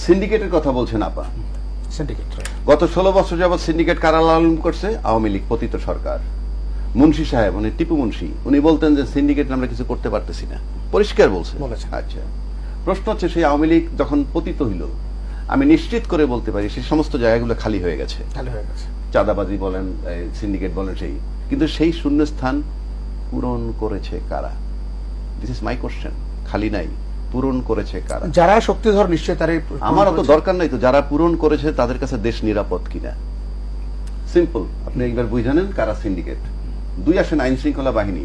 সিন্ডিকেটের কথা বলছেন আপা। সিন্ডিকেট গত 16 বছর যাবৎ সিন্ডিকেট কারা লালন করছে? আওয়ামী লীগ পতিত সরকার। মুন্সি সাহেব, মানে টিপু মুন্সি, উনি বলতেন যে সিন্ডিকেট আমরা কিছু করতে পারতেছি না, পরিষ্কার বলছে। আচ্ছা, প্রশ্ন হচ্ছে সেই আওয়ামী লীগ যখন পতিত হইল, আমি নিশ্চিত করে বলতে পারি সেই সমস্ত জায়গাগুলো খালি হয়ে গেছে। চাঁদাবাজি বলেন, সিন্ডিকেট বলেন, কিন্তু সেই শূন্যস্থান পূরণ করেছে কারা? This is my question. খালি নাই, পূরণ করেছে কারা? যারা শক্তিধর নিশ্চয় তারাই। আমার অত দরকার নাই তো, যারা পূরণ করেছে তাদের কাছে দেশ নিরাপদ কিনা। সিম্পল, আপনি একবার বুঝে নেন কারা সিন্ডিকেট। দুই আসেন আইন শৃঙ্খলা বাহিনী,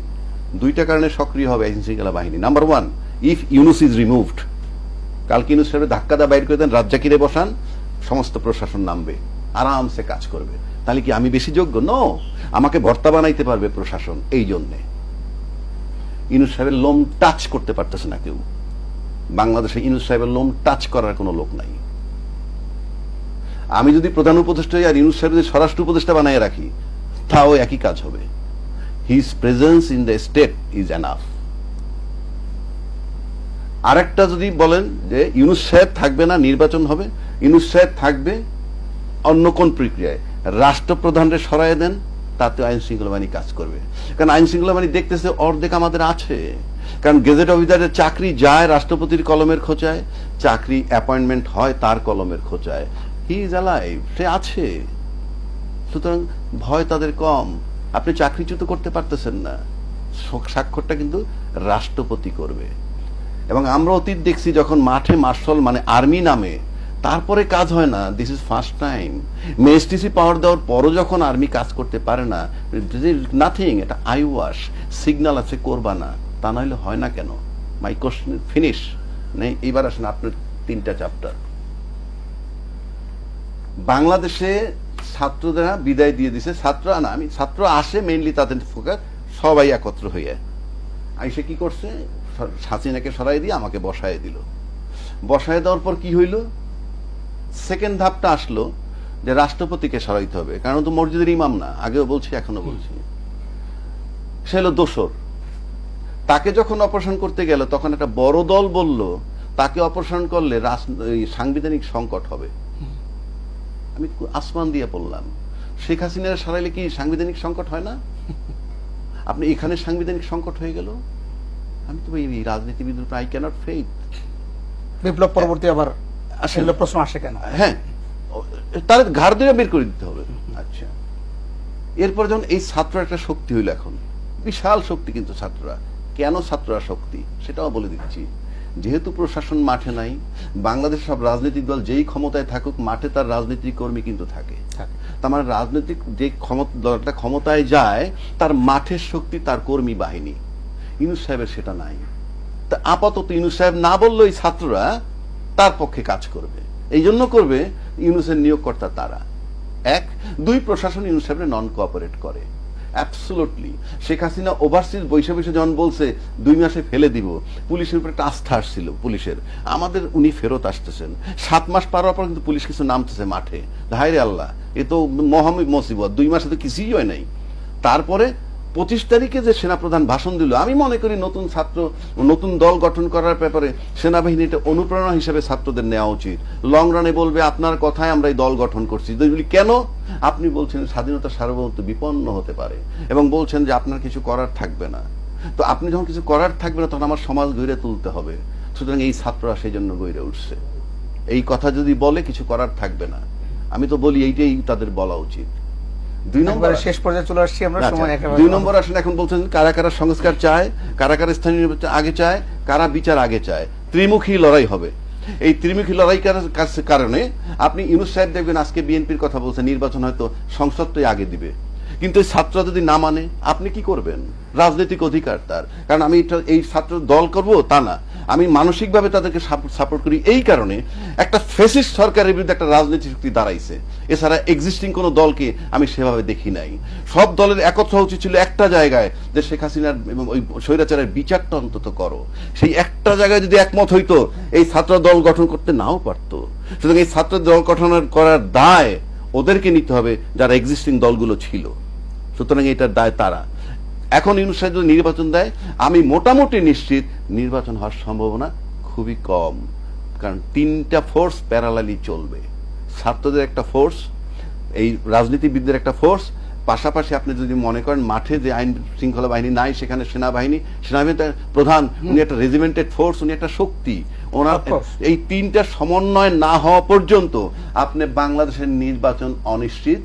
দুইটা কারণে সক্রিয় হবে আইন শৃঙ্খলা বাহিনী। Number one, if Yunus is removed, কালকে ইউনুস সাহেব ধাক্কা দা বাইর করে দেন, রাজ্জাকিরে বসান, সমস্ত প্রশাসন নামবে, আরামসে কাজ করবে। তাহলে কি আমি বেশি যোগ্য? নো, আমাকে ভর্তা বানাইতে পারবে প্রশাসন। এই জন্যে ইউনুস সাহেবের লোম টাচ করতে পারতেছে না কেউ। বাংলাদেশে ইউনুস সাহেবের লোম টাচ করার কোনো লোক নাই। আমি যদি প্রধান উপদেষ্টা আর ইউনুস সাহেব যদি স্বরাষ্ট্র উপদেষ্টা বানায় রাখি, তাও একই কাজ হবে। His presence in the state is enough. আরেকটা যদি বলেন যে ইউনুস সাহেব থাকবে না, নির্বাচন হবে, ইউনুস সাহেব থাকবে অন্য কোন প্রক্রিয়ায়, রাষ্ট্রপ্রধানরে সরায় দেন, তাতে আইন শৃঙ্খলা বাহিনী কাজ করবে। কারণ আইন শৃঙ্খলা বাহিনী দেখতেছে অর্ধেক আমাদের আছে। কারণ গেজেট অফিসারের চাকরি যায় রাষ্ট্রপতির কলমের খোঁচায়, চাকরি অ্যাপয়েন্টমেন্ট হয় তার কলমের খোঁচায়। হি ইজ অ্যালাইভ, সে আছে। সুতরাং ভয় তাদের কম। আপনি চাকরিচ্যুত করতে পারতেছেন না, স্বাক্ষরটা কিন্তু রাষ্ট্রপতি করবে। এবং আমরা অতীত দেখছি যখন মাঠে মার্শাল মানে আর্মি নামে, তারপরে কাজ হয় না। This is first time. মেএসটিসি পাওয়ার দেওয়ার পরও যখন আর্মি কাজ করতে পারে না, নাথিং, এটা আই ওয়াশ, সিগন্যাল আছে, করবা না, তা নইলে হয় না কেন? মাই কোশ্চেন ফিনিশ নেই। এইবার আসেন আপনার 3টা চ্যাপ্টার। বাংলাদেশে ছাত্ররা বিদায় দিয়ে দিছে, ছাত্র আসে মেইনলি, তাদের ফোকাস সবাই একত্র হইয়া আইসে কি করছে, হাসিনাকে সরাই দিয়ে আমাকে বসায় দিল। বসায় দেওয়ার পর কি হইল? সেকেন্ড ধাপটা আসলো যে রাষ্ট্রপতিকে সরাইতে হবে, কারণ তো মসজিদের ইমাম না, আগেও বলছি এখনো বলছি। সে হলো দোসর। তাকে যখন অপারেশন করতে গেল, তখন একটা বড় দল বলল তাকে অপারেশন করলে সাংবিধানিক সংকট হবে। আমি আসমান দিয়ে বললাম, শেখ হাসিনার সরাইলে কি সাংবিধানিক সংকট হয় না? আপনি এখানে সাংবিধানিক সংকট হয়ে গেল। আমি তো এই রাজনীতিবিদ আই ক্যানট ফেইথ। বিপ্লব পরবর্তী আবার আসলে প্রশ্ন আসে কেন? হ্যাঁ, তার ঘাড় দিয়ে বের করে দিতে হবে। আচ্ছা, এরপর যখন এই ছাত্র একটা শক্তি হইল, এখন বিশাল শক্তি, কিন্তু ছাত্ররা কেন ছাত্ররা শক্তি সেটাও বলে দিচ্ছি। যেহেতু প্রশাসন মাঠে নাই, বাংলাদেশ সব রাজনৈতিক দল যেই ক্ষমতায় থাকুক, মাঠে তার রাজনৈতিক কর্মী কিন্তু থাকে। তার মানে রাজনৈতিক যে দলটা ক্ষমতায় যায়, তার মাঠের শক্তি তার কর্মী বাহিনী। ইউনুস সাহেবের সেটা নাই। তা আপাতত ইউনুস সাহেব না বললেই ছাত্ররা তার পক্ষে কাজ করবে। এই জন্য করবে, ইউনুসের নিয়োগকর্তা তারা। 1, 2, প্রশাসন ইউনুস সাহেবের নন কোঅপারেট করে অ্যাবসলুটলি। শেখ হাসিনা ওভারসিজ বৈশে বৈশে যখন বলছে 2 মাসে ফেলে দিব, পুলিশের উপর একটা আস্থা আসছিল পুলিশের, আমাদের উনি ফেরত আসতেছেন। 7 মাস পার হওয়ার পর কিন্তু পুলিশ কিছু নামতেছে মাঠে। হায় রে আল্লাহ, এ তো মুসিবত, 2 মাসে তো কিছুই হয় নাই। তারপরে 25 তারিখে যে সেনাপ্রধান ভাষণ দিল, আমি মনে করি নতুন দল গঠন করার ব্যাপারে সেনাবাহিনীটা অনুপ্রেরণা হিসেবে ছাত্রদের নেওয়া উচিত। লং রানে বলবে আপনার কথায় আমরা এই দল গঠন করছি। কেন? আপনি বলছেন স্বাধীনতা সার্বভৌমত্ব বিপন্ন হতে পারে, এবং বলছেন যে আপনার কিছু করার থাকবে না। তো আপনি যখন কিছু করার থাকবে না, তখন আমার সমাজ গড়ে তুলতে হবে। সুতরাং এই ছাত্ররা সেই জন্য গড়ে উঠছে। এই কথা যদি বলে কিছু করার থাকবে না, আমি তো বলি এইটাই তাদের বলা উচিত। 2 নম্বর, শেষ পর্যায়ে চলে আসছি আমরা, সময় একেবারে। 2 নম্বর আসেন, এখন বলছেন কারা কারা সংস্কার চায়, কারা কারা স্থানীয় নির্বাচন আগে চায়, কারা বিচার আগে চায়। ত্রিমুখী লড়াই হবে। এই ত্রিমুখী লড়াই কারণে আপনি ইউনুস সাহেব দেখবেন আজকে বিএনপির কথা বলছে, নির্বাচন হয়তো সংসদটাই আগে দিবে। কিন্তু এই ছাত্র যদি না মানে, আপনি কি করবেন? রাজনৈতিক অধিকার তার। কারণ আমি এই ছাত্র দল করব তা না, আমি মানসিকভাবে তাদেরকে সাপোর্ট করি। এই কারণে একটা ফ্যাসিস্ট সরকারের বিরুদ্ধে একটা রাজনৈতিক শক্তি দাঁড়াইছে। এছাড়া এক্সিস্টিং কোনো দলকে আমি সেভাবে দেখি নাই। সব দলের একত্র হওয়া উচিত ছিল একটা জায়গায়, যে শেখ হাসিনার এবং ওই স্বৈরাচারের বিচারটা অন্তত করো। সেই একটা জায়গায় যদি একমত হইতো, এই ছাত্র দল গঠন করতে নাও পারতো। সুতরাং এই ছাত্র দল গঠন করার দায় ওদেরকে নিতে হবে, যারা এক্সিস্টিং দলগুলো ছিল। সুতরাং এটার দায় তারা। এখন ইউনুস সাহেব যদি নির্বাচন দেয়, আমি মোটামুটি নিশ্চিত নির্বাচন হওয়ার সম্ভাবনা খুবই কম। কারণ তিনটা ফোর্স প্যারালালি চলবে। ছাত্রদের একটা ফোর্স, এই রাজনীতিবিদদের একটা ফোর্স, পাশাপাশি আপনি যদি মনে করেন মাঠে যে আইন শৃঙ্খলা বাহিনী নাই, সেখানে সেনাবাহিনী প্রধান, উনি একটা রেজিমেন্টেড ফোর্স, উনি একটা শক্তি। ওনার Of course. এই তিনটা সমন্বয় না হওয়া পর্যন্ত আপনি বাংলাদেশের নির্বাচন অনিশ্চিত,